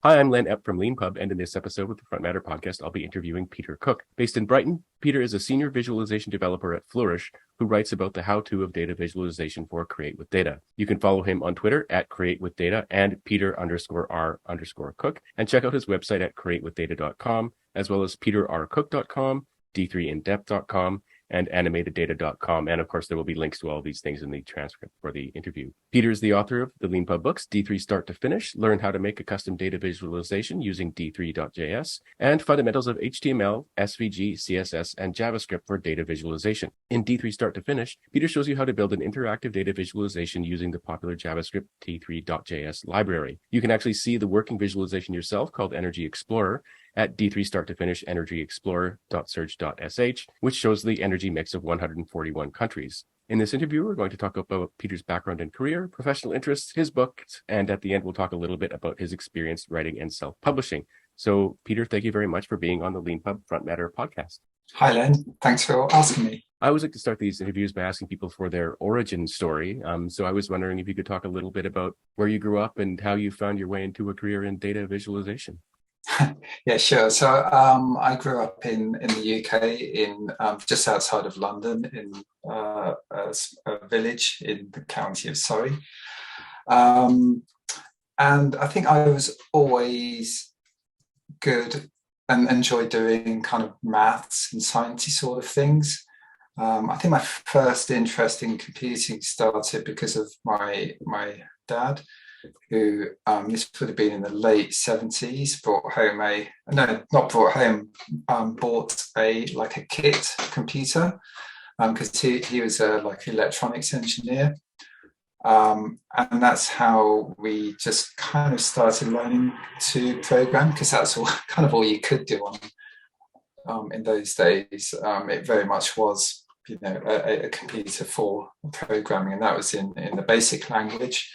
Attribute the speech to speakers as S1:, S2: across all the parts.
S1: Hi, I'm Len Epp from LeanPub, and in this episode with the Front Matter podcast, I'll be interviewing Peter Cook. Based in Brighton, Peter is a senior visualization developer at Flourish who writes about the how-to of data visualization for Create with Data. You can follow him on Twitter at Create with Data and Peter_R_Cook, and check out his website at createwithdata.com, as well as peterrcook.com, d3indepth.com, and animatedData.com. And of course, there will be links to all these things in the transcript for the interview. Peter is the author of the LeanPub books, D3 Start to Finish, Learn How to Make a Custom Data Visualization Using D3.js, and Fundamentals of HTML, SVG, CSS, and JavaScript for Data Visualization. In D3 Start to Finish, Peter shows you how to build an interactive data visualization using the popular JavaScript D3.js library. You can actually see the working visualization yourself called Energy Explorer at D3 Start to Finish energyexplorer.surge.sh, which shows the energy mix of 141 countries. In this interview, we're going to talk about Peter's background and career, professional interests, his books, and at the end, we'll talk a little bit about his experience writing and self-publishing. So, Peter, thank you very much for being on the LeanPub Front Matter podcast.
S2: Hi, Len. Thanks for asking me.
S1: I always like to start these interviews by asking people for their origin story. So I was wondering if you could talk a little bit about where you grew up and how you found your way into a career in data visualization.
S2: Yeah, sure. So I grew up in the UK, in just outside of London, in a village in the county of Surrey. And I think I was always good and enjoyed doing kind of maths and sciencey sort of things. I think my first interest in computing started because of my dad, who this would have been in the late 70s, bought a kit computer because he was a electronics engineer, and that's how we just kind of started learning to program, because that's all you could do on in those days. It very much was a computer for programming, and that was in the BASIC language.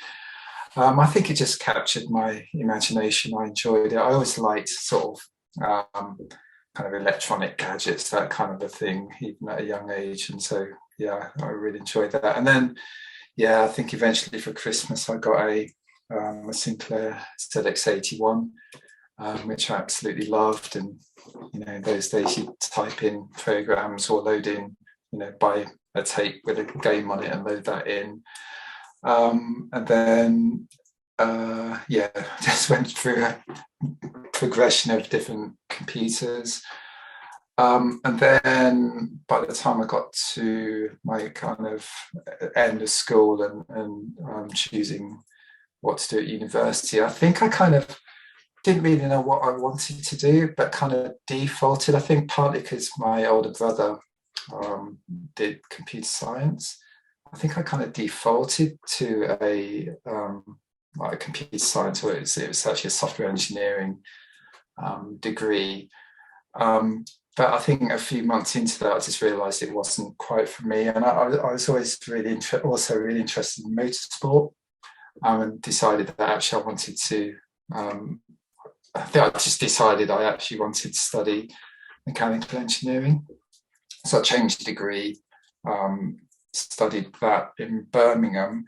S2: I think it just captured my imagination. I enjoyed it. I always liked sort of kind of electronic gadgets, that kind of a thing, even at a young age. And so, yeah, I really enjoyed that. And then, I think eventually for Christmas I got a Sinclair ZX81, which I absolutely loved. And in those days you type in programs or load in, buy a tape with a game on it and load that in. And then, just went through a progression of different computers. And then by the time I got to my kind of end of school and choosing what to do at university, I think I kind of didn't really know what I wanted to do, but kind of defaulted. I think partly because my older brother did computer science. I think I kind of defaulted to a computer science, or it was actually a software engineering degree. But I think a few months into that, I just realised it wasn't quite for me. And I was always really interested in motorsport, and decided that actually I wanted to. I think I just decided I actually wanted to study mechanical engineering. So I changed degree. Studied that in Birmingham.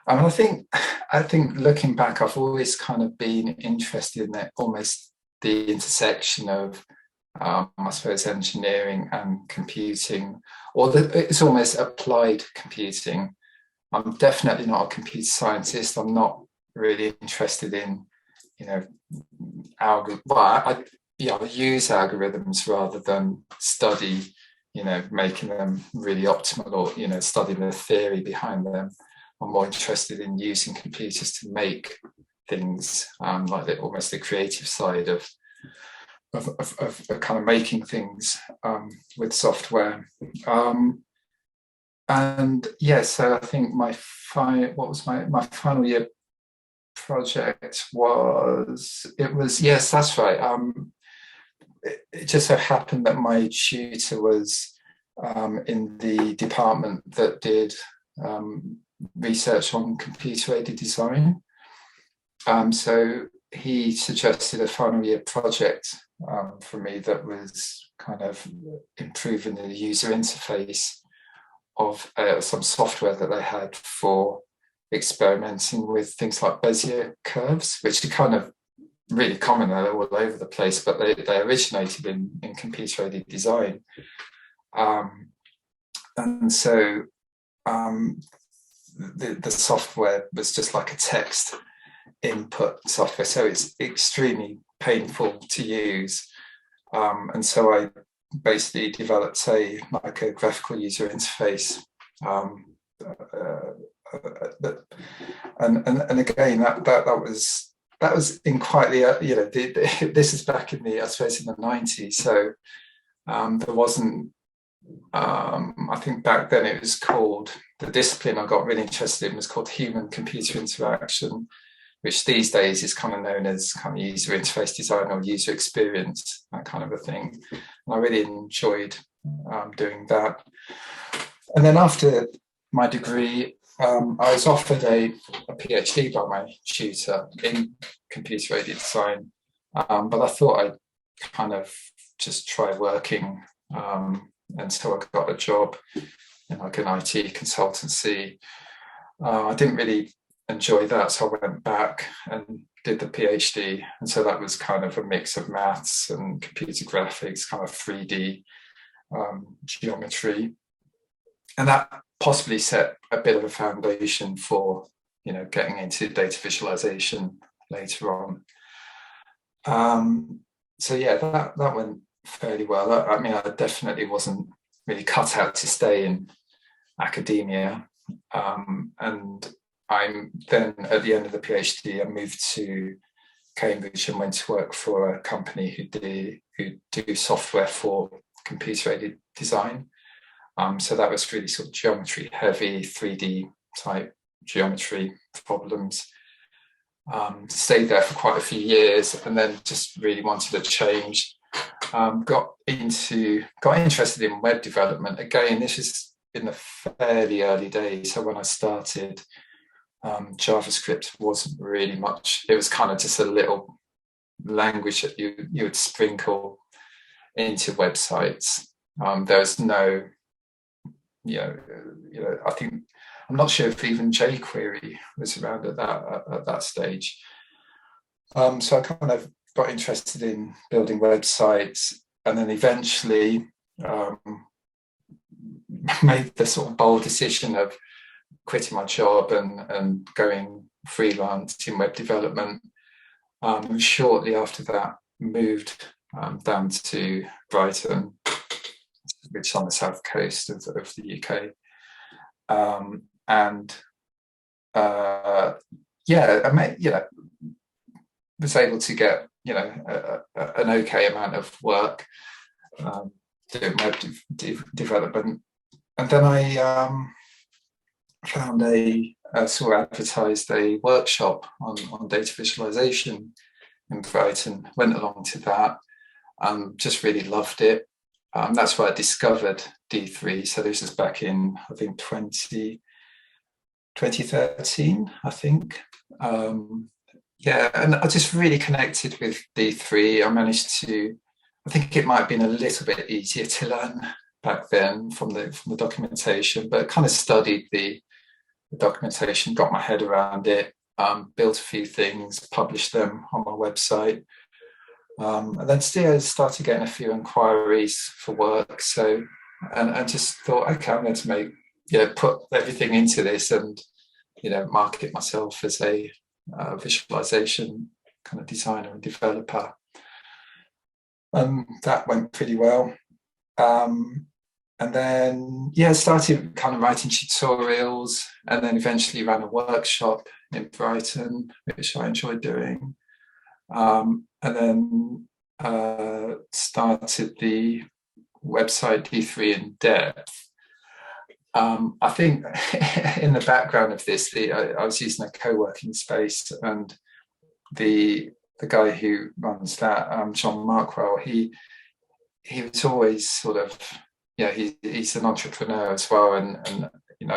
S2: I think looking back, I've always kind of been interested in almost the intersection of I suppose engineering and computing, or it's almost applied computing. I'm definitely not a computer scientist. I'm not really interested in I use algorithms rather than study making them really optimal, or studying the theory behind them. I'm more interested in using computers to make things, almost the creative side of kind of making things with software. So I think my final year project was. Yes, that's right. It just so happened that my tutor was in the department that did research on computer-aided design. So he suggested a final year project for me that was kind of improving the user interface of some software that they had for experimenting with things like Bezier curves, which are kind of really common. They're all over the place, but they originated in computer-aided design. And so the software was just like a text input software, so it's extremely painful to use. And so I basically developed a graphical user interface. And again, that was in quite the this is back in I suppose in the 90s. So there wasn't. I think back then it was called, the discipline I got really interested in was called human computer interaction, which these days is kind of known as kind of user interface design or user experience, that kind of a thing. And I really enjoyed doing that. And then after my degree, I was offered a PhD by my tutor in computer-aided design, but I thought I'd kind of just try working. And so I got a job in like an IT consultancy. I didn't really enjoy that, so I went back and did the PhD. And so that was kind of a mix of maths and computer graphics, kind of 3D geometry. And that possibly set a bit of a foundation for, getting into data visualization later on. So yeah, that went fairly well. I mean, I definitely wasn't really cut out to stay in academia. And I'm then, at the end of the PhD, I moved to Cambridge and went to work for a company who do software for computer-aided design. So that was really sort of geometry heavy, 3D type geometry problems. Stayed there for quite a few years and then just really wanted a change. Got interested in web development. Again, this is in the fairly early days. So when I started, JavaScript wasn't really much. It was kind of just a little language that you would sprinkle into websites. There was no, I think, I'm not sure if even jQuery was around at that stage. So I kind of got interested in building websites, and then eventually made the sort of bold decision of quitting my job and going freelance in web development. Shortly after that, moved down to Brighton, which is on the south coast of the UK. I was able to get an okay amount of work doing web development, and then I found saw advertised a workshop on data visualization in Brighton. Went along to that, just really loved it. That's where I discovered D3. So this is back in, I think, 2013, I think. And I just really connected with D3. I managed to, I think it might have been a little bit easier to learn back then from the documentation, but kind of studied the documentation, got my head around it, built a few things, published them on my website. And then still started getting a few inquiries for work. So, and I just thought, okay, I'm going to put everything into this and, market myself as a visualization kind of designer and developer. That went pretty well. And then, started kind of writing tutorials, and then eventually ran a workshop in Brighton, which I enjoyed doing. And then started the website D3 in depth. I think in the background of this, I was using a co-working space, and the guy who runs that, John Markwell, he was always sort of, he's an entrepreneur as well, and he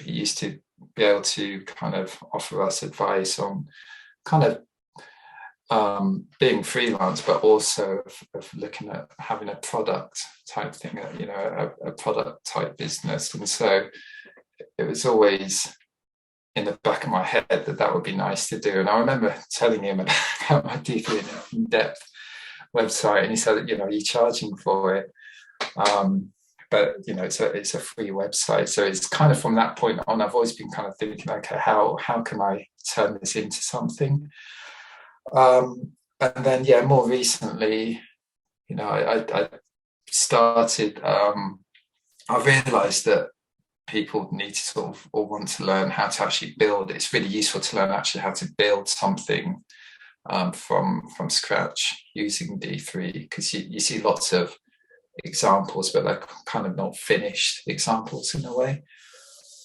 S2: used to be able to kind of offer us advice on kind of being freelance, but also of looking at having a product type thing, a product type business. And so it was always in the back of my head that would be nice to do. And I remember telling him about my deeply in depth website, and he said, you know, are you charging for it? But you know, it's a free website. So it's kind of from that point on, I've always been kind of thinking, okay, how can I turn this into something? And then, yeah, more recently, you know, I started. I realised that people need to sort of, or want to learn how to actually build. It's really useful to learn actually how to build something from scratch using D3, because you see lots of examples, but they're kind of not finished examples in a way.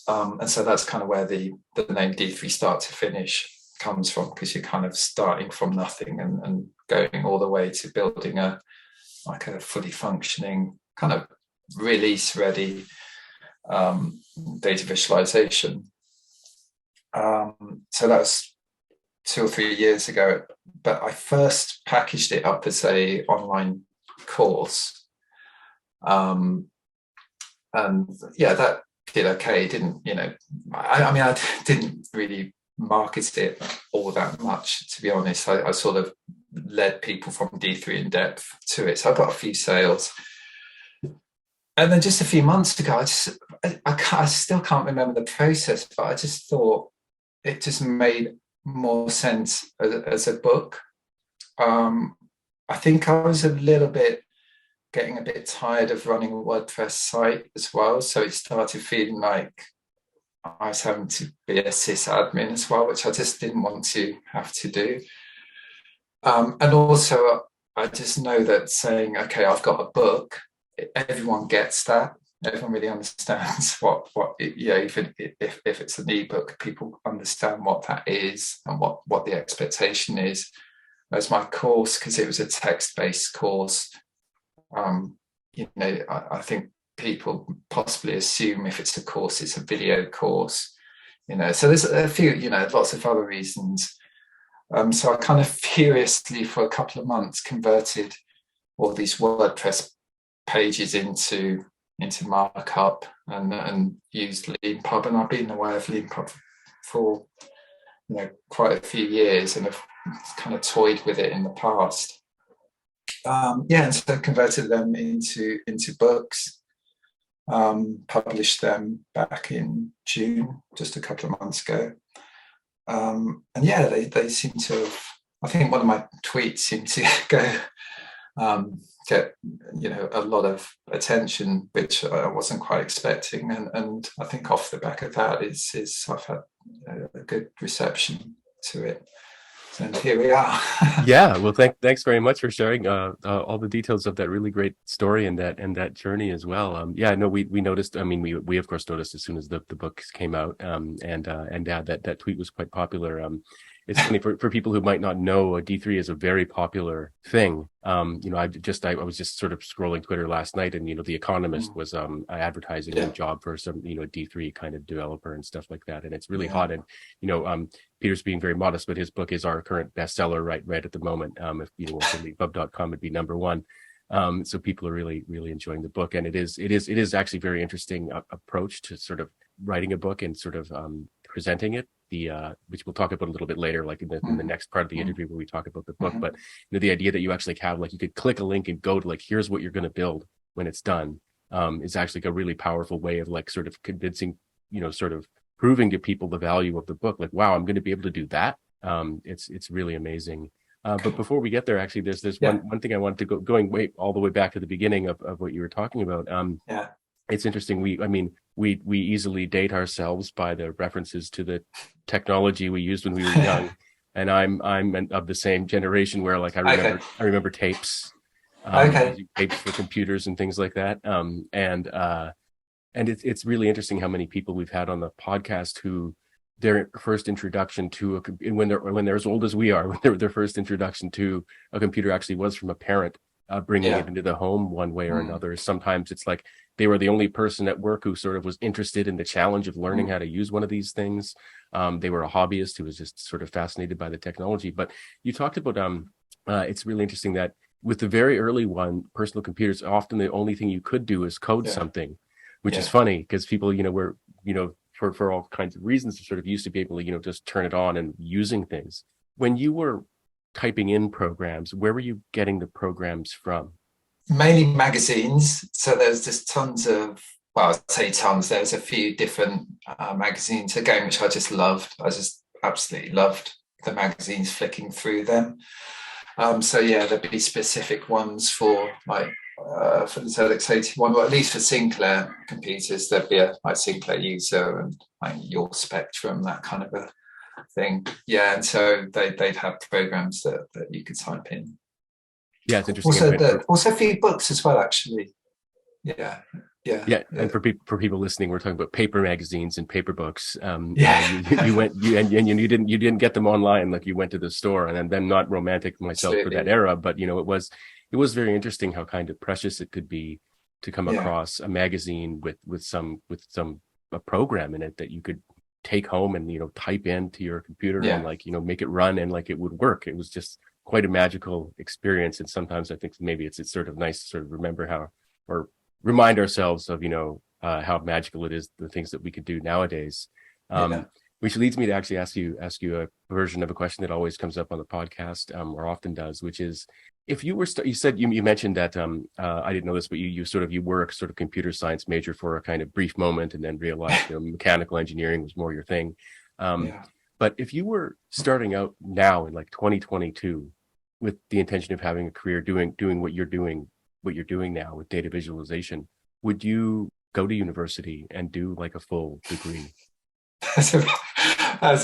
S2: And so that's kind of where the name D3 Start to Finish comes from, because you're kind of starting from nothing and going all the way to building a fully functioning, kind of release ready data visualization. So that was 2 or 3 years ago, but I first packaged it up as a online course. And yeah, that did okay. It didn't, you know, I mean, I didn't really market it all that much, to be honest. I sort of led people from D3 in depth to it. So I got a few sales. And then just a few months ago, I still can't remember the process, but I just thought it just made more sense as a book. I think I was getting a bit tired of running a WordPress site as well. So it started feeling like I was having to be a sysadmin as well, which I just didn't want to have to do. And also, I just know that saying, okay, I've got a book, everyone gets that. Everyone really understands what even if it's an ebook, people understand what that is and what the expectation is. As my course, because it was a text-based course, you know, I think people possibly assume if it's a course, it's a video course, you know. So there's a few, you know, lots of other reasons. So I kind of furiously for a couple of months converted all these WordPress pages into markup and used Leanpub, and I've been aware of Leanpub for, you know, quite a few years, and have kind of toyed with it in the past. And so converted them into books, published them back in June, just a couple of months ago. And yeah, they seem to have, I think one of my tweets seemed to get, you know, a lot of attention, which I wasn't quite expecting. And I think off the back of that is I've had a good reception to it. And here we are.
S1: Yeah, well, thanks very much for sharing all the details of that really great story and that journey as well. Yeah, no, we noticed. I mean, we of course noticed as soon as the books came out, and that tweet was quite popular. It's funny for people who might not know, D3 is a very popular thing. You know, I was just sort of scrolling Twitter last night, and you know, The Economist was advertising a job for some, you know, D3 kind of developer and stuff like that, and it's really hot. And you know, Peter's being very modest, but his book is our current bestseller right at the moment. If you know, leanpub.com would be #1. So people are really enjoying the book, and it is actually very interesting approach to sort of writing a book and sort of presenting it. Which we'll talk about a little bit later, like in the next part of the interview where we talk about the book. But you know, the idea that you actually have, like, you could click a link and go to, like, here's what you're going to build when it's done, is actually a really powerful way of, like, sort of convincing, you know, sort of proving to people the value of the book. Like, wow, I'm going to be able to do that. It's really amazing. But before we get there, actually, there's one thing I wanted to going all the way back to the beginning of what you were talking about. It's interesting. We easily date ourselves by the references to the technology we used when we were young, and I'm of the same generation where, like, I remember tapes, tapes for computers and things like that. And it's really interesting how many people we've had on the podcast who their first introduction to when they're as old as we are, when their first introduction to a computer actually was from a parent bringing it into the home one way or another. Sometimes it's like they were the only person at work who sort of was interested in the challenge of learning how to use one of these things. They were a hobbyist who was just sort of fascinated by the technology. But you talked about, it's really interesting that with the very early personal computers, often the only thing you could do is code something, which is funny because people, you know, for all kinds of reasons, sort of used to be able to, just turn it on and using things. When you were typing in programs, where were you getting the programs from?
S2: Mainly magazines. So there's just tons of, well, I'd say tons. There's a few different magazines, again, which I just loved. I just absolutely loved the magazines, flicking through them. So yeah, there'd be specific ones for like for the ZX81, or at least for Sinclair computers, there'd be a like Sinclair User and like Your Spectrum, that kind of a thing. Yeah, and so they'd have programs that you could type in.
S1: Yeah, it's interesting.
S2: Also a few books as well, actually. Yeah.
S1: And for people listening, we're talking about paper magazines and paper books. You didn't get them online, like you went to the store. And then not romantic myself Absolutely. For that era, but it was very interesting how kind of precious it could be to come across a magazine with a program in it that you could take home and type into your computer and make it run and like it would work. It was just quite a magical experience. And sometimes I think maybe it's sort of nice to sort of remember how, or remind ourselves of how magical it is, the things that we could do nowadays. Which leads me to actually ask you a version of a question that always comes up on the podcast, or often does, which is, if you were you said you mentioned that I didn't know this, but you were a sort of computer science major for a kind of brief moment and then realized mechanical engineering was more your thing. But if you were starting out now in like 2022 with the intention of having a career doing what you're doing now with data visualization, would you go to university and do like a full degree?
S2: That's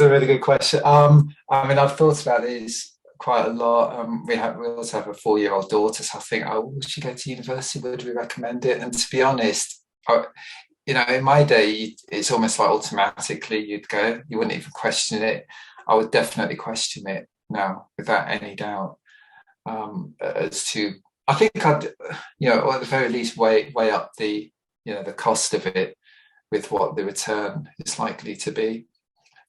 S2: a really good question. I mean, I've thought about this quite a lot. We also have a 4-year-old daughter, so I think, would she go to university? Would we recommend it? And to be honest, in my day, it's almost like automatically you'd go. You wouldn't even question it. I would definitely question it now, without any doubt. As to, I think I'd, or at the very least, weigh up the cost of it with what the return is likely to be.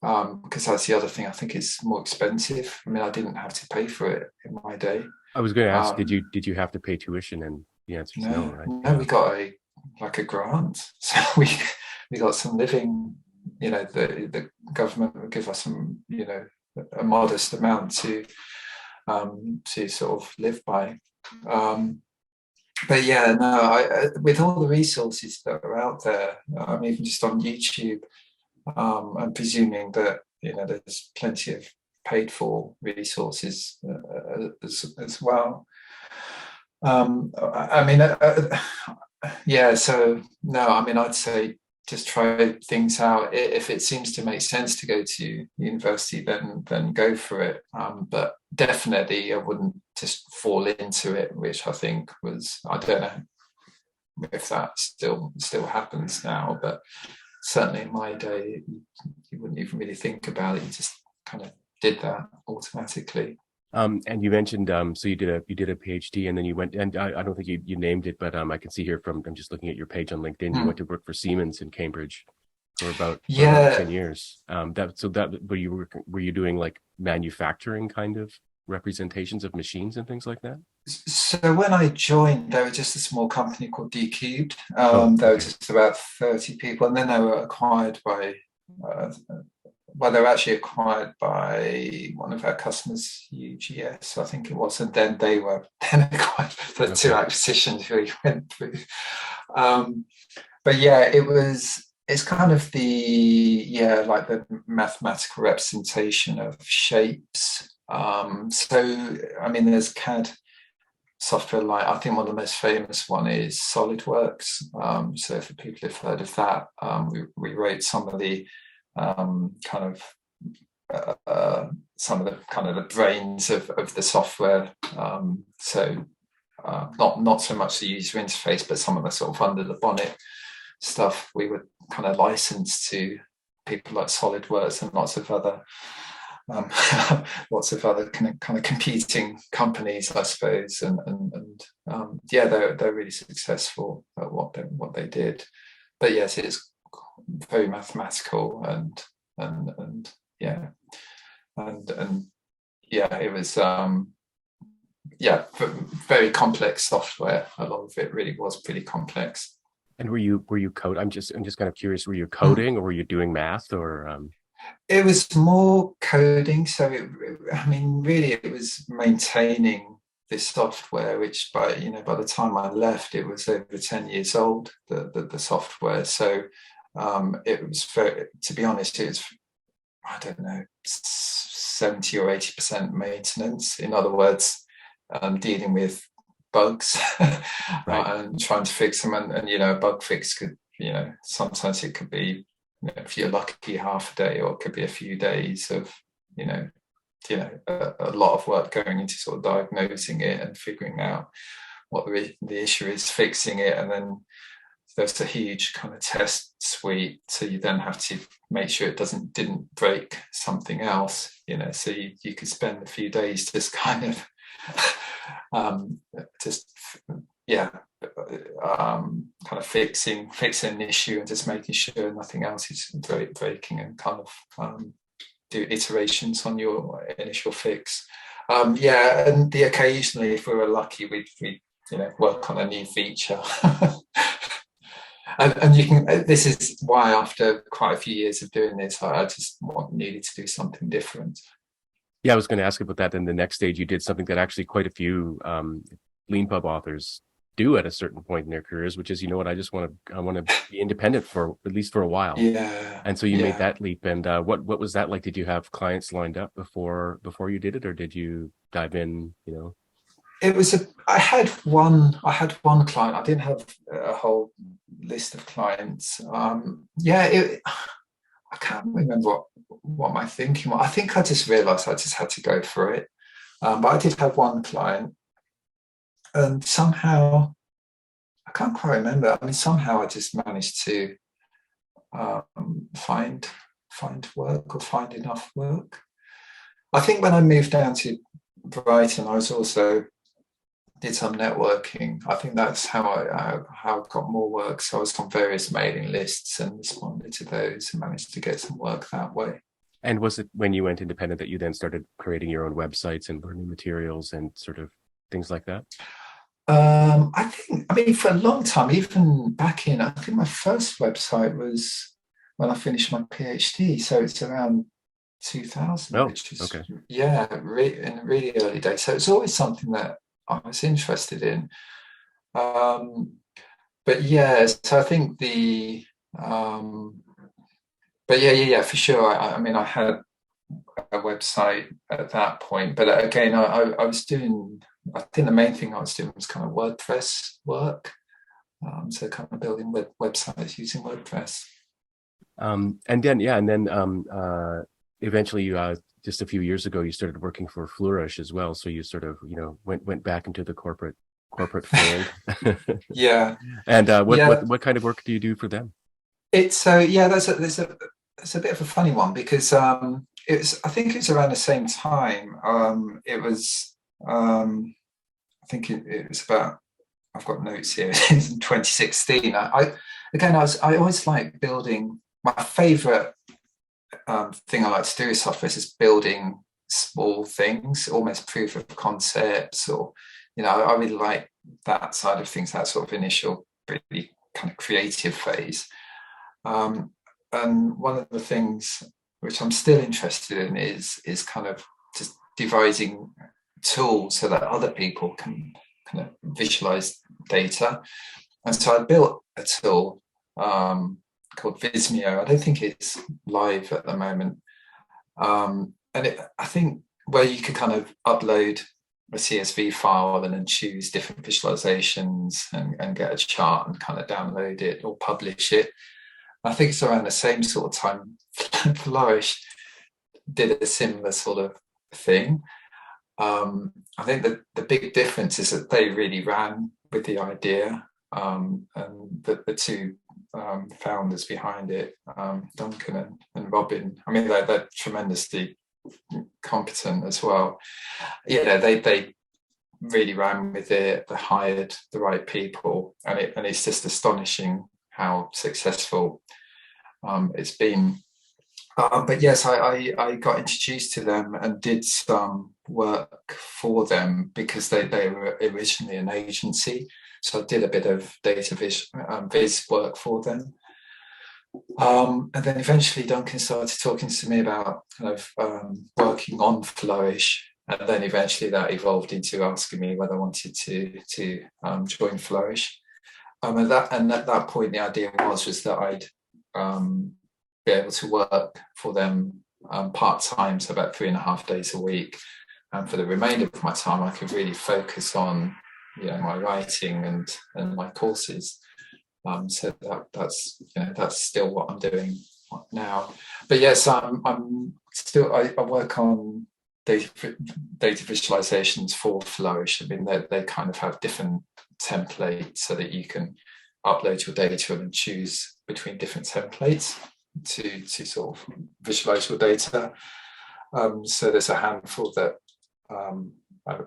S2: Because that's the other thing. I think it's more expensive. I mean, I didn't have to pay for it in my day.
S1: I was going to ask, did you have to pay tuition? And the answer is no, right?
S2: No, we got a grant. So we got some living. The government would give us some, a modest amount to sort of live by. But yeah, no, I with all the resources that are out there, even just on YouTube, I'm presuming that there's plenty of paid for resources as well. So no, I mean, I'd say just try things out. If it seems to make sense to go to university, then go for it. But definitely I wouldn't just fall into it, which I think was, I don't know if that still happens now, but certainly in my day, you wouldn't even really think about it. You just kind of did that automatically.
S1: And you mentioned, so you did a PhD, and then you went, and I don't think you named it, but I can see here I'm just looking at your page on LinkedIn, you went to work for Siemens in Cambridge for about 10 years. Were you doing like manufacturing kind of representations of machines and things like that?
S2: So when I joined, they were just a small company called D-Cubed. There were just about 30 people, and then they were acquired by they were actually acquired by one of our customers, UGS, I think it was, and then they were acquired. The two acquisitions we went through. But yeah, it's kind of the mathematical representation of shapes. So I mean, there's CAD software, like I think one of the most famous one is SolidWorks. So for people who've heard of that, we wrote some of the some of the kind of the brains of the software. Not so much the user interface, but some of the sort of under the bonnet stuff we would kind of license to people like SolidWorks and lots of other kind of competing companies, I suppose, and they're really successful at what they did. But yes, it's very mathematical and it was very complex software. A lot of it really was pretty complex.
S1: And were you code? I'm just kind of curious. Were you coding or were you doing math or?
S2: It was more coding. So I mean, really, it was maintaining this software, which by the time I left, it was over 10 years old. The software. So it was to be honest, it was, I don't know, 70 or 80% maintenance. In other words, dealing with bugs
S1: Right.
S2: and trying to fix them. And a bug fix could, sometimes it could be, if you're lucky, half a day, or it could be a few days of, a lot of work going into sort of diagnosing it and figuring out what the issue is, fixing it, and then there's a huge kind of test suite. So you then have to make sure it didn't break something else, so you could spend a few days just kind of kind of fixing an issue and just making sure nothing else is breaking, and kind of do iterations on your initial fix. And occasionally, if we were lucky, we'd work on a new feature. And you can. This is why, after quite a few years of doing this, I just needed to do something different.
S1: Yeah, I was going to ask about that. Then the next stage, you did something that actually quite a few Leanpub authors do at a certain point in their careers, which is, I want to be independent for at least for a while.
S2: Yeah.
S1: And so you made that leap. And what was that like? Did you have clients lined up before you did it, or did you dive in?
S2: It was I had one client. I didn't have a whole list of clients. I can't remember what my thinking was. I think I just realized I just had to go for it. But I did have one client, and somehow, I can't quite remember. I mean, somehow I just managed to find work, or find enough work. I think when I moved down to Brighton, I was also did some networking. I think that's how I got more work. So I was on various mailing lists and responded to those and managed to get some work that way.
S1: And was it when you went independent that you then started creating your own websites and learning materials and sort of things like that?
S2: I mean, for a long time, even back in, I think my first website was when I finished my PhD. So it's around 2000, which is,
S1: okay.
S2: In the really early days. So it's always something that I was interested in. So I think for sure. I mean, I had a website at that point, but again, I was doing, I think the main thing I was doing was kind of WordPress work. So kind of building websites using WordPress.
S1: And then eventually you just a few years ago, you started working for Flourish as well. So you sort of, went back into the corporate field.
S2: Yeah.
S1: And what kind of work do you do for them?
S2: It's that's a bit of a funny one, because I think it's around the same time. It was I think it was about, I've got notes here, in 2016. I always like building. My favorite thing I like to do with software is building small things, almost proof of concepts, or I really like that side of things, that sort of initial really kind of creative phase. And one of the things which I'm still interested in is kind of just devising tools so that other people can kind of visualize data. And so I built a tool called Vismeo. I don't think it's live at the moment. And I think where you could kind of upload a CSV file and then choose different visualizations and get a chart and kind of download it or publish it. I think it's around the same sort of time Flourish did a similar sort of thing. I think that the big difference is that they really ran with the idea, and the two founders behind it, Duncan and Robin. I mean, they're tremendously competent as well. They really ran with it. They hired the right people, and it's just astonishing how successful it's been. But yes, I got introduced to them and did some work for them because they were originally an agency. So I did a bit of data viz work for them. And then eventually Duncan started talking to me about kind of working on Flourish. And then eventually that evolved into asking me whether I wanted to join Flourish. And at that point, the idea was that I'd be able to work for them part-time, so about 3.5 days a week. And for the remainder of my time, I could really focus on, my writing and my courses. So that's still what I'm doing now. But yes, I'm still I work on data visualizations for Flourish. I mean, they kind of have different templates so that you can upload your data and choose between different templates to sort of visualize your data. So there's a handful that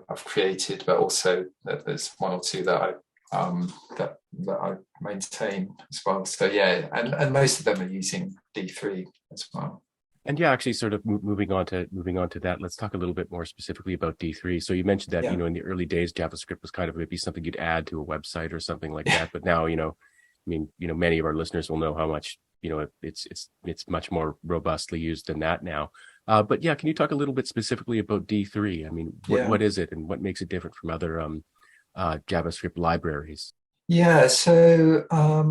S2: I've created, but also there's one or two that I maintain as well. So yeah, and most of them are using D3 as well.
S1: And yeah, actually, sort of moving on to that, let's talk a little bit more specifically about D3. So you mentioned that in the early days, JavaScript was kind of maybe something you'd add to a website or something like that. But now, many of our listeners will know how much it's much more robustly used than that now. But yeah, can you talk a little bit specifically about D3? I mean, what is it and what makes it different from other JavaScript libraries?
S2: Yeah, so I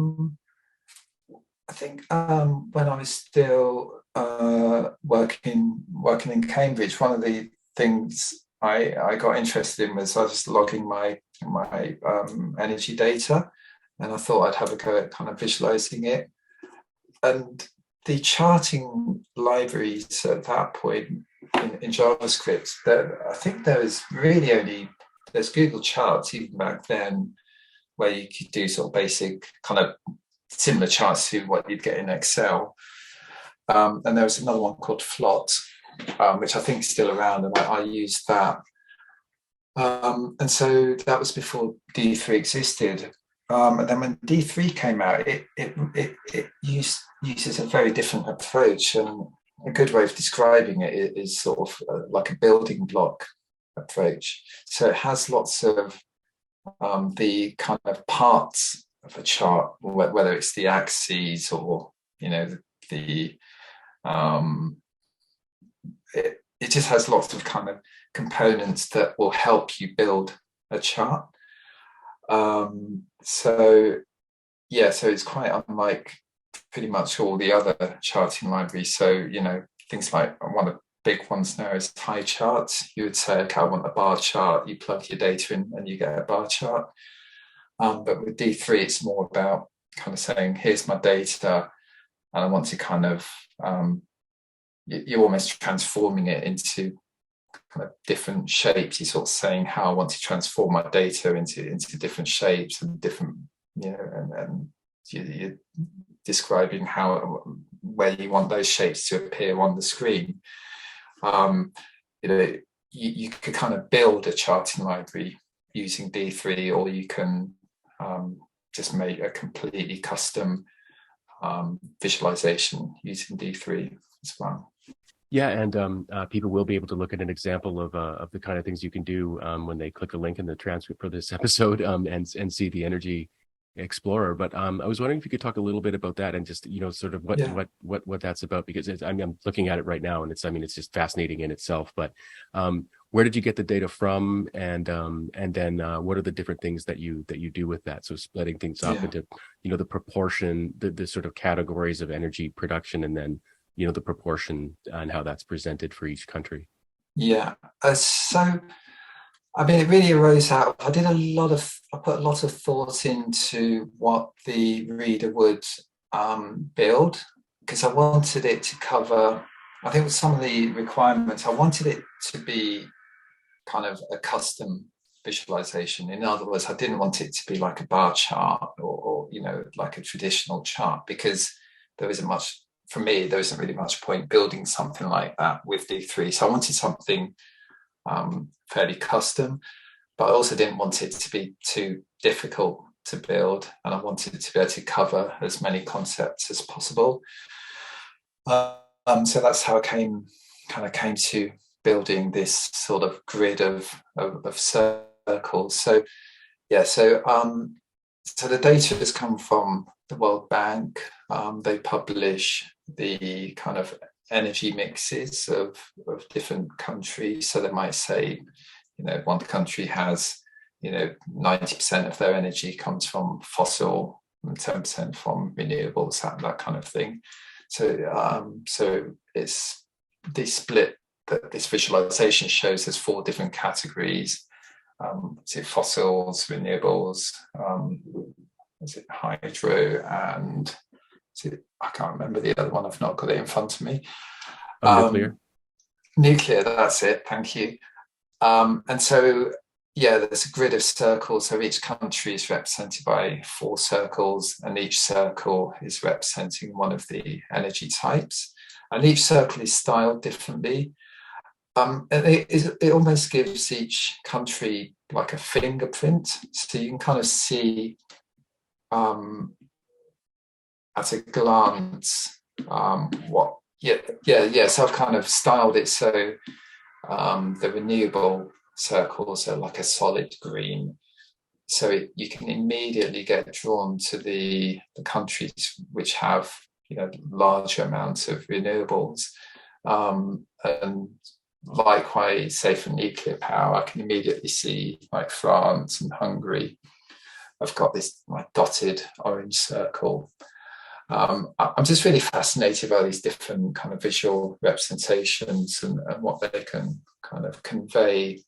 S2: think when I was still working in Cambridge, one of the things I got interested in was I was logging my energy data, and I thought I'd have a go at kind of visualizing it. And the charting libraries at that point in JavaScript, I think there's Google Charts even back then, where you could do sort of basic kind of similar charts to what you'd get in Excel. And there was another one called Flot, which I think is still around, and I used that. And so that was before D3 existed. And then when D3 came out, it uses a very different approach, and a good way of describing it is sort of like a building block approach. So it has lots of the kind of parts of a chart, whether it's the axes or it just has lots of kind of components that will help you build a chart. So it's quite unlike pretty much all the other charting libraries. So things like one of the big ones now is pie charts. You would say, okay, I want a bar chart. You plug your data in and you get a bar chart. But with D3, it's more about kind of saying, here's my data, and I want to kind of you're almost transforming it into kind of different shapes. You're sort of saying how I want to transform my data into different shapes and different, and you're describing where you want those shapes to appear on the screen. You could kind of build a charting library using D3, or you can just make a completely custom visualization using D3 as well.
S1: Yeah, and people will be able to look at an example of the kind of things you can do when they click a link in the transcript for this episode and see the Energy Explorer. But I was wondering if you could talk a little bit about that and just sort of what that's about, because I'm looking at it right now and it's just fascinating in itself. But where did you get the data from, and then what are the different things that you do with that? So splitting things up into the proportion, the sort of categories of energy production, and then the proportion and how that's presented for each country.
S2: Yeah. So, I mean, it really arose out. I put a lot of thought into what the reader would build, because I wanted it to cover, I think with some of the requirements, I wanted it to be kind of a custom visualization. In other words, I didn't want it to be like a bar chart or like a traditional chart, because there isn't really much point building something like that with D3. So I wanted something fairly custom, but I also didn't want it to be too difficult to build, and I wanted to be able to cover as many concepts as possible. So that's how I came to building this sort of grid of circles. So Yeah, so the data has come from the World Bank. They publish the kind of energy mixes of different countries. So they might say, one country has, 90% of their energy comes from fossil and 10% from renewables, that kind of thing. So it's the split that this visualization shows as 4 different categories. Fossils, renewables, hydro, and I can't remember the other one. I've not got it in front of me.
S1: Nuclear.
S2: Nuclear, that's it. Thank you. And so, there's a grid of circles. So each country is represented by 4 circles, and each circle is representing one of the energy types. And each circle is styled differently. And it almost gives each country like a fingerprint. So you can kind of see at a glance what. So I've kind of styled it so the renewable circles are like a solid green. So you can immediately get drawn to the countries which have larger amounts of renewables. And likewise, say for nuclear power, I can immediately see like France and Hungary. I've got this like dotted orange circle. I'm just really fascinated by these different kind of visual representations and what they can kind of convey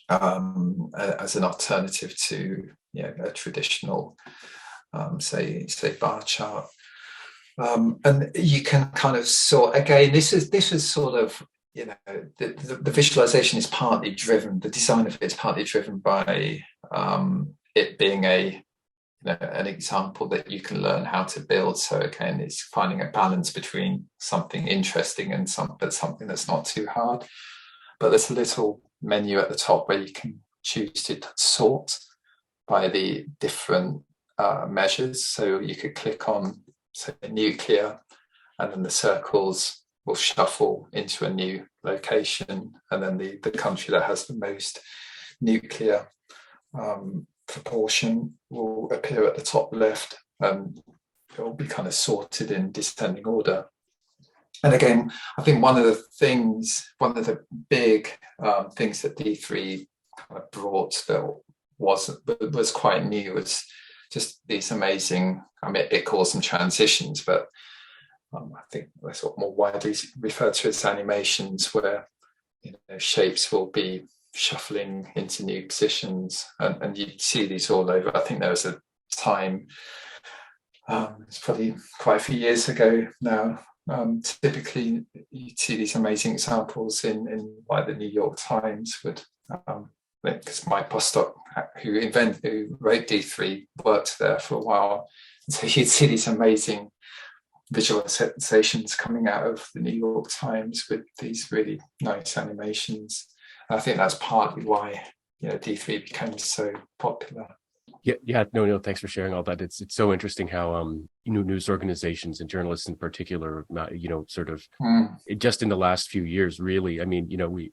S2: as an alternative to a traditional, say bar chart. And you can kind of sort again. This is sort of the visualization is partly driven. The design of it is partly driven by it being an example that you can learn how to build. So again, it's finding a balance between something interesting and something that's not too hard. But there's a little menu at the top where you can choose to sort by the different measures. So you could click on, say, nuclear, and then the circles will shuffle into a new location, and then the country that has the most nuclear proportion will appear at the top left, and it will be kind of sorted in descending order. And again, I think one of the big things that D3 kind of brought that was quite new was just these amazing, it calls them transitions, but I think they're sort of more widely referred to as animations, where shapes will be shuffling into new positions, and you see these all over. I think there was a time, it's probably quite a few years ago now, typically you see these amazing examples in like the New York Times would, because Mike Bostock, who wrote D3, worked there for a while, and so you'd see these amazing visualizations coming out of the New York Times with these really nice animations. And I think that's partly why D3 became so popular.
S1: Yeah, no, thanks for sharing all that. It's so interesting how news organizations and journalists in particular, sort of just in the last few years, really, we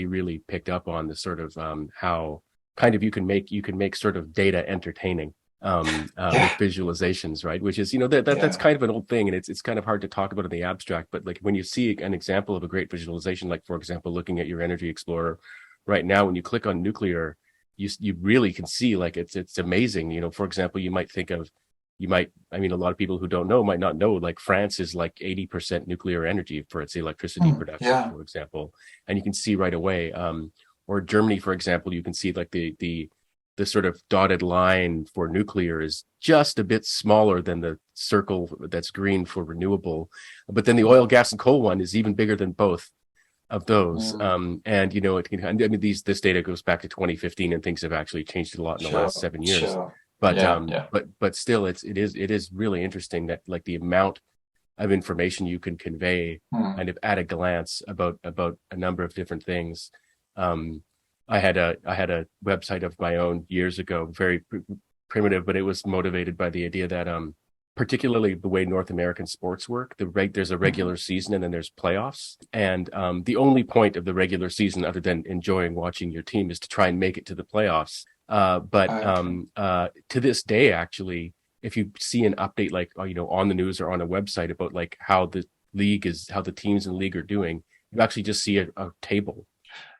S1: really picked up on the sort of how kind of you can make sort of data entertaining. With visualizations, right? Which is, that's kind of an old thing, and it's kind of hard to talk about in the abstract. But like when you see an example of a great visualization, like for example, looking at your Energy Explorer right now, when you click on nuclear, you really can see like it's amazing. For example, a lot of people who don't know might not know, like France is like 80% nuclear energy for its electricity production, for example, and you can see right away. Or Germany, for example, you can see like the sort of dotted line for nuclear is just a bit smaller than the circle that's green for renewable. But then the oil, gas, and coal one is even bigger than both of those. This data goes back to 2015, and things have actually changed a lot in the last 7 years. Sure. But still, it is really interesting that like the amount of information you can convey kind of at a glance about a number of different things. I had a website of my own years ago, very primitive, but it was motivated by the idea that particularly the way North American sports work, there's a regular season and then there's playoffs, and the only point of the regular season, other than enjoying watching your team, is to try and make it to the playoffs. But
S2: Okay.
S1: to this day, actually, if you see an update like on the news or on a website about like how the teams in the league are doing, you actually just see a table of,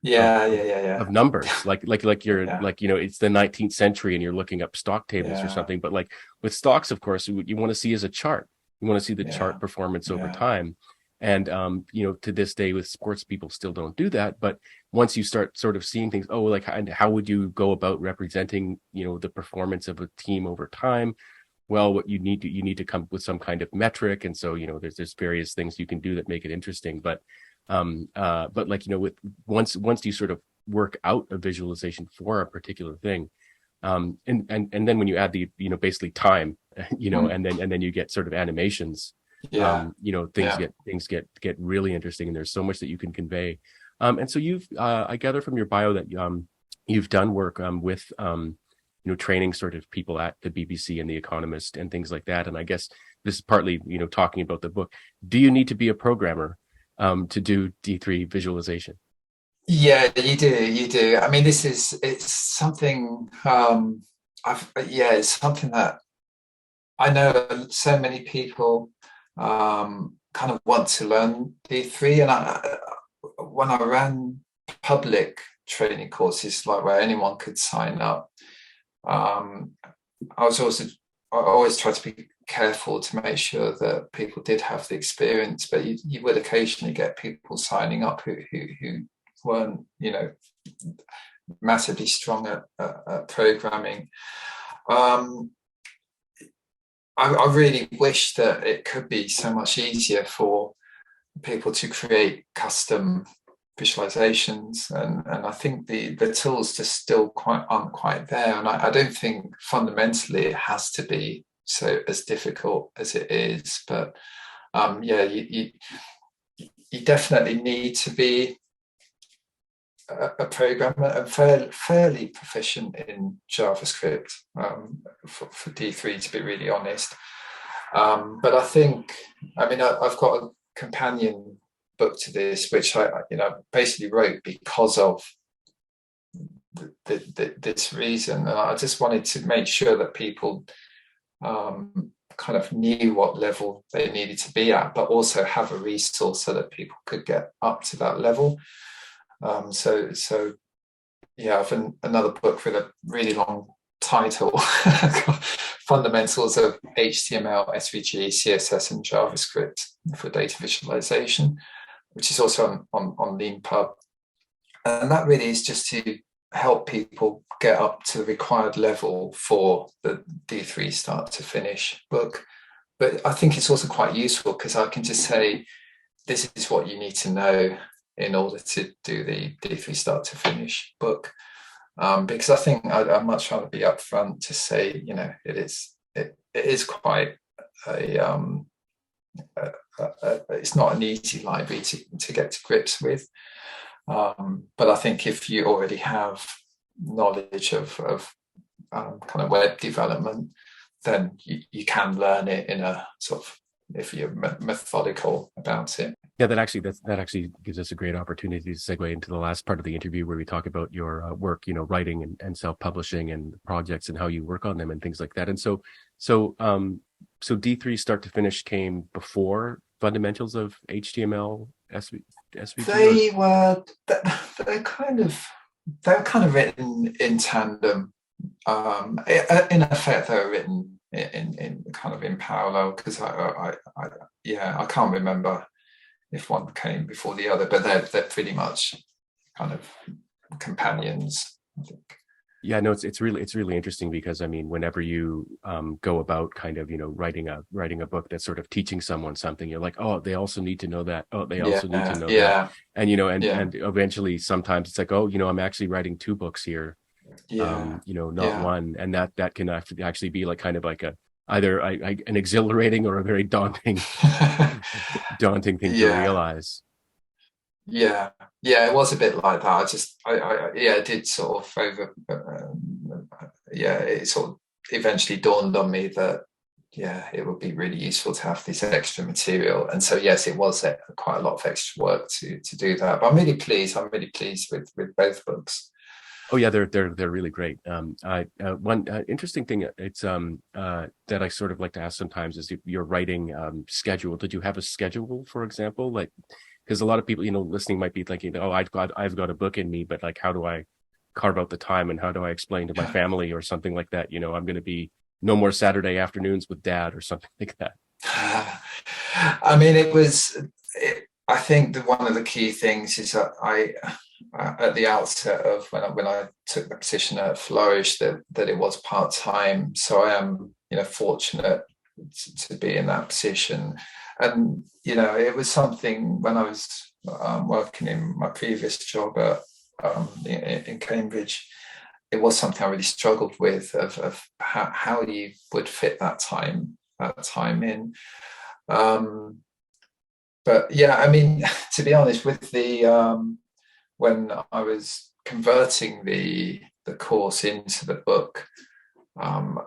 S2: Yeah,
S1: of
S2: yeah, yeah, yeah.
S1: of numbers, like you're
S2: Yeah,
S1: like it's the 19th century and you're looking up stock tables or
S2: yeah,
S1: something. But like with stocks, of course, what you want to see is a chart. You want to see the
S2: yeah,
S1: chart performance over
S2: yeah,
S1: time. And to this day with sports, people still don't do that. But once you start sort of seeing things, oh, like and how would you go about representing, the performance of a team over time? Well, what you need to come with some kind of metric, and so there's various things you can do that make it interesting. But like with once you sort of work out a visualization for a particular thing, and then when you add the basically time,
S2: mm,
S1: and then you get sort of animations,
S2: yeah,
S1: things
S2: yeah.
S1: get really interesting, and there's so much that you can convey. And so you've I gather from your bio that you've done work with training sort of people at the BBC and the Economist and things like that. And I guess this is partly talking about the book. Do you need to be a programmer to do D3 visualization?
S2: Yeah, you do. I mean, it's something it's something that I know so many people kind of want to learn D3. And when I ran public training courses, like where anyone could sign up, um, I was also I always try to be careful to make sure that people did have the experience, but you would occasionally get people signing up who weren't, massively strong at programming. Um, I really wish that it could be so much easier for people to create custom visualizations, and I think the tools just still aren't quite there, and I don't think fundamentally it has to be so as difficult as it is, but yeah, you definitely need to be a programmer and fairly proficient in JavaScript for D3, to be really honest. But I think, I mean, I've got a companion book to this, which I basically wrote because of this reason, and I just wanted to make sure that people kind of knew what level they needed to be at, but also have a resource so that people could get up to that level. So yeah, I've another book with a really long title, Fundamentals of HTML, SVG, CSS, and JavaScript for Data Visualization, which is also on Leanpub. And that really is just to help people get up to the required level for the D3 start to finish book. But I think it's also quite useful because I can just say, this is what you need to know in order to do the D3 start to finish book. Because I think I'd much rather be upfront to say, it is quite it's not an easy library to get to grips with. But I think if you already have knowledge of kind of web development, then you can learn it in a sort of, if you're methodical about it.
S1: Yeah, that actually gives us a great opportunity to segue into the last part of the interview where we talk about your work, writing and self-publishing and projects and how you work on them and things like that. And so D3 start to finish came before fundamentals of HTML SVG?
S2: They're kind of written in tandem. In effect, they were written in kind of in parallel, because I can't remember if one came before the other, but they're pretty much kind of companions, I think.
S1: Yeah, no, it's really interesting because I mean, whenever you go about kind of writing a book that's sort of teaching someone something, you're like, oh, they also need to know that. Oh, they also need to know that. And and eventually sometimes it's like, oh, I'm actually writing two books here, not one, and that can actually be like kind of like either an exhilarating or a very daunting thing to realize.
S2: Yeah, it was a bit like that. It did sort of it sort of eventually dawned on me that it would be really useful to have this extra material. And so yes, it was quite a lot of extra work to do that. But I'm really pleased with both books.
S1: Oh yeah, they're really great. One interesting thing that I sort of like to ask sometimes is if your writing schedule. Did you have a schedule, for example? Like, because a lot of people, listening might be thinking, oh, I've got a book in me, but like, how do I carve out the time and how do I explain to my family or something like that? I'm going to be no more Saturday afternoons with dad or something like that.
S2: I mean, I think that one of the key things is that at the outset of when I took the position at Flourish, that it was part-time. So I am, fortunate to be in that position. And, it was something when I was working in my previous job in Cambridge, it was something I really struggled with of how you would fit that time in. But yeah, I mean, to be honest, with when I was converting the course into the book, again,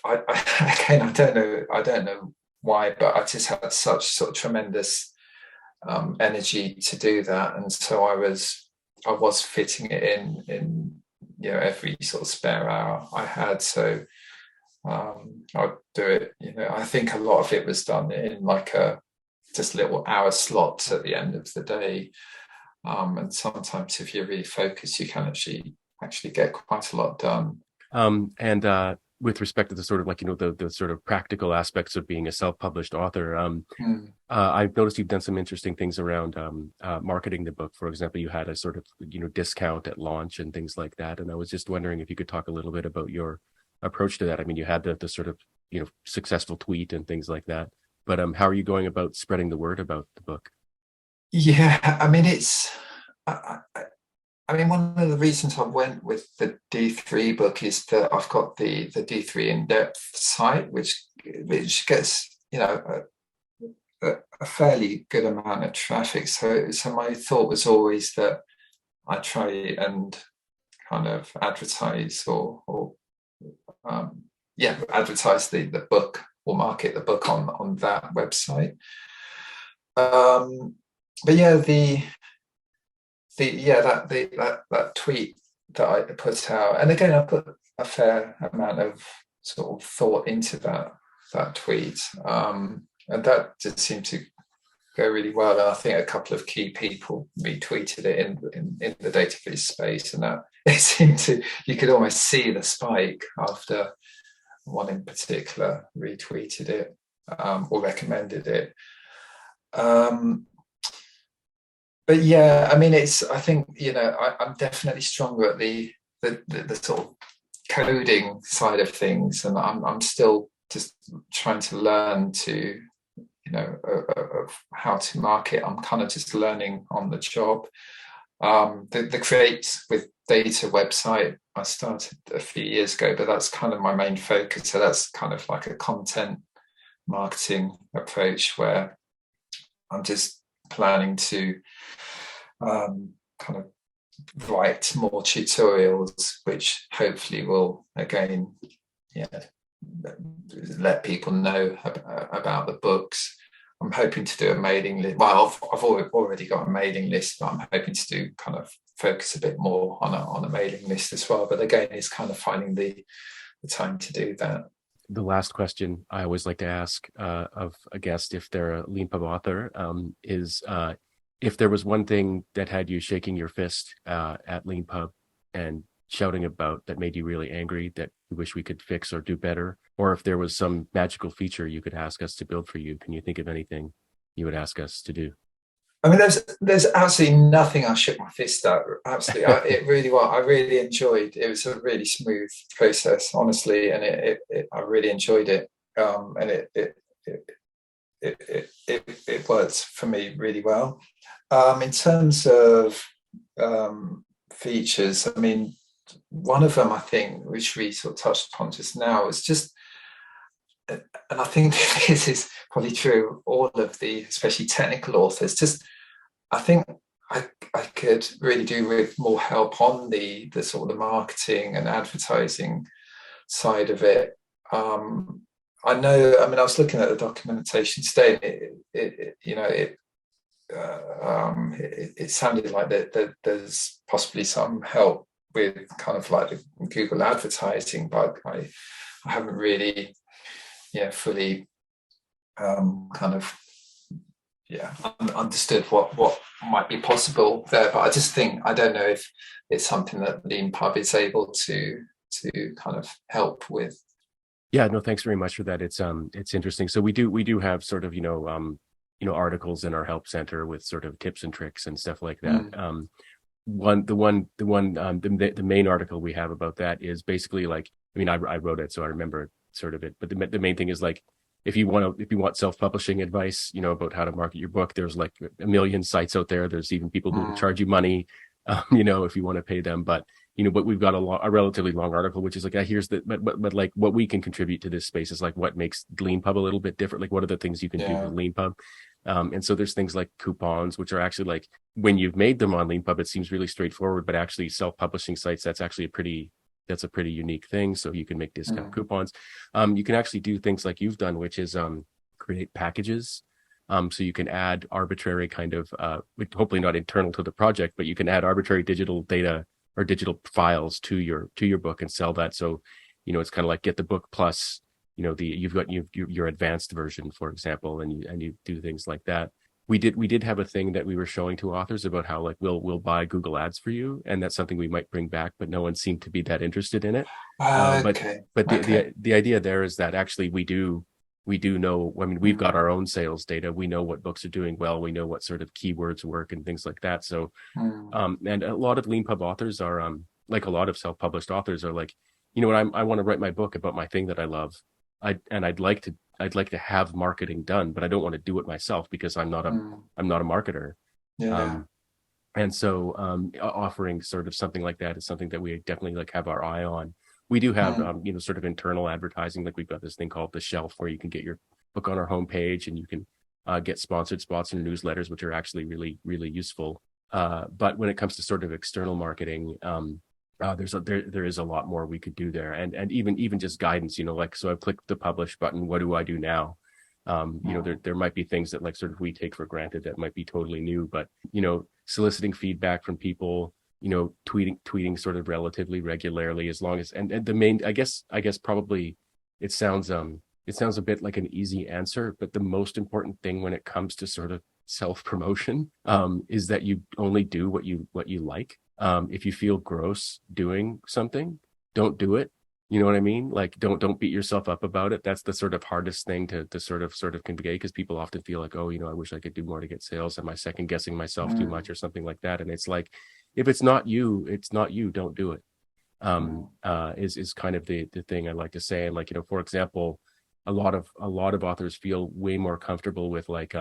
S2: I don't know why, but I just had such sort of tremendous energy to do that, and so I was fitting it in every sort of spare hour I had. So I'd do it. I think a lot of it was done in like just little hour slots at the end of the day. And sometimes if you're really focused, you can actually get quite a lot done.
S1: And with respect to the sort of like, the sort of practical aspects of being a self-published author, I've noticed you've done some interesting things around marketing the book. For example, you had a sort of, discount at launch and things like that. And I was just wondering if you could talk a little bit about your approach to that. I mean, you had the sort of, successful tweet and things like that. But how are you going about spreading the word about the book?
S2: Yeah, I mean, I mean, one of the reasons I went with the D3 book is that I've got the D3 in-depth site, which gets a fairly good amount of traffic. So my thought was always that I try and kind of advertise advertise the book or market the book on that website. But yeah, that tweet that I put out, and again, I put a fair amount of sort of thought into that tweet, and that just seemed to go really well. And I think a couple of key people retweeted it in the database space, and that it seemed to, you could almost see the spike after one in particular retweeted it or recommended it. But yeah, I mean, I think, I'm definitely stronger at the sort of coding side of things, and I'm still just trying to learn to, of how to market. I'm kind of just learning on the job. The Create with Data website I started a few years ago, but that's kind of my main focus. So that's kind of like a content marketing approach where I'm just planning to kind of write more tutorials, which hopefully will again, let people know about the books. I'm hoping to do a mailing list. Well, I've already got a mailing list, but I'm hoping to do kind of focus a bit more on a mailing list as well. But again, it's kind of finding the time to do that.
S1: The last question I always like to ask of a guest, if they're a Leanpub author, is if there was one thing that had you shaking your fist at Leanpub and shouting about that made you really angry that you wish we could fix or do better, or if there was some magical feature you could ask us to build for you, can you think of anything you would ask us to do?
S2: I mean, there's absolutely nothing I shook my fist at. Absolutely, it really was. I really enjoyed. It was a really smooth process, honestly, and I really enjoyed it. And it worked for me really well. In terms of features, I mean, one of them I think, which we sort of touched upon just now, is just, and I think this is probably true of all of the, especially technical authors, just I think I could really do with more help on the sort of the marketing and advertising side of it. I know, I mean, I was looking at the documentation today, and it sounded like that there's possibly some help with kind of like the Google advertising, but I haven't really fully kind of understood what might be possible there. But I just think, I don't know if it's something that LeanPub is able to kind of help with.
S1: Yeah, no, thanks very much for that. It's interesting. So we do have sort of articles in our help center with sort of tips and tricks and stuff like that. The main article we have about that is basically like, I mean, I wrote it, so I remember sort of it, but the main thing is like, if you want self-publishing advice, about how to market your book, there's like a million sites out there. There's even people who will charge you money, if you want to pay them. But but we've got a relatively long article, which is like, here's but like what we can contribute to this space is like what makes LeanPub a little bit different. Like, what are the things you can do with LeanPub? And so there's things like coupons, which are actually like, when you've made them on LeanPub, it seems really straightforward, but actually self-publishing sites, that's actually a pretty unique thing. So you can make discount coupons. You can actually do things like you've done, which is create packages. So you can add arbitrary kind of, hopefully not internal to the project, but you can add arbitrary digital data or digital files to your book and sell that. So, it's kind of like get the book plus, you've got your advanced version, for example, and you do things like that. We did have a thing that we were showing to authors about how like we'll buy Google Ads for you, and that's something we might bring back, but no one seemed to be that interested in it. The idea there is that actually we do know. I mean, we've got our own sales data. We know what books are doing well. We know what sort of keywords work and things like that. So, and a lot of LeanPub authors are like a lot of self-published authors are like, what, I want to write my book about my thing that I love. I'd like to have marketing done, but I don't want to do it myself because I'm not a marketer.
S2: Yeah.
S1: And so offering sort of something like that is something that we definitely like have our eye on. We do have sort of internal advertising. Like we've got this thing called The Shelf, where you can get your book on our homepage, and you can get sponsored spots in newsletters, which are actually really, really useful. But when it comes to sort of external marketing, there is a lot more we could do there, and even just guidance. Like, so I've clicked the publish button. What do I do now? There might be things that like sort of we take for granted that might be totally new, but soliciting feedback from people, tweeting sort of relatively regularly, as long as and the main, I guess probably it sounds a bit like an easy answer, but the most important thing when it comes to sort of self-promotion is that you only do what you like. If you feel gross doing something, don't do it. You know what I mean? Like, don't beat yourself up about it. That's the sort of hardest thing to sort of convey, because people often feel like, oh, I wish I could do more to get sales. Am I second guessing myself too much or something like that? And it's like, if it's not you, don't do it. Is kind of the thing I like to say. And like, for example, a lot of authors feel way more comfortable with like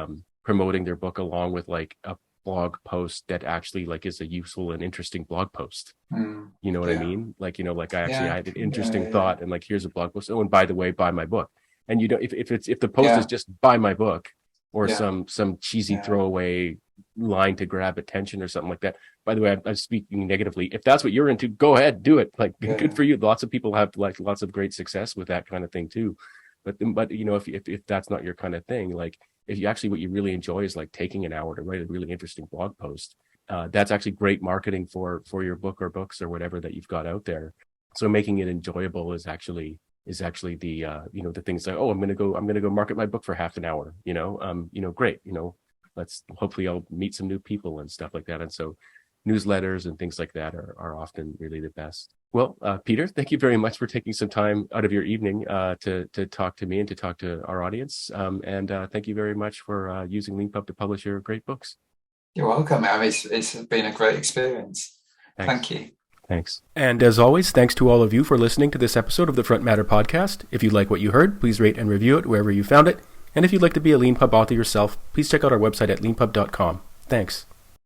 S1: promoting their book along with like a blog post that actually like is a useful and interesting blog post. You know what I mean? Like, like I actually had an interesting thought, and like, here's a blog post. Oh, and by the way, buy my book. And if the post is just buy my book, or some cheesy throwaway line to grab attention or something like that. By the way, I'm speaking negatively. If that's what you're into, go ahead, do it. Like, good for you. Lots of people have like lots of great success with that kind of thing too. But if that's not your kind of thing, like, if you actually, what you really enjoy is like taking an hour to write a really interesting blog post, that's actually great marketing for your book or books or whatever that you've got out there. So making it enjoyable is actually the the things like, oh, I'm gonna go market my book for half an hour. Great. Let's hopefully I'll meet some new people and stuff like that. And so newsletters and things like that are often really the best. Well, Peter, thank you very much for taking some time out of your evening to talk to me and to talk to our audience. And thank you very much for using LeanPub to publish your great books.
S2: You're welcome. It's been a great experience. Thank you.
S1: Thanks. And as always, thanks to all of you for listening to this episode of the Front Matter podcast. If you like what you heard, please rate and review it wherever you found it. And if you'd like to be a LeanPub author yourself, please check out our website at leanpub.com. Thanks.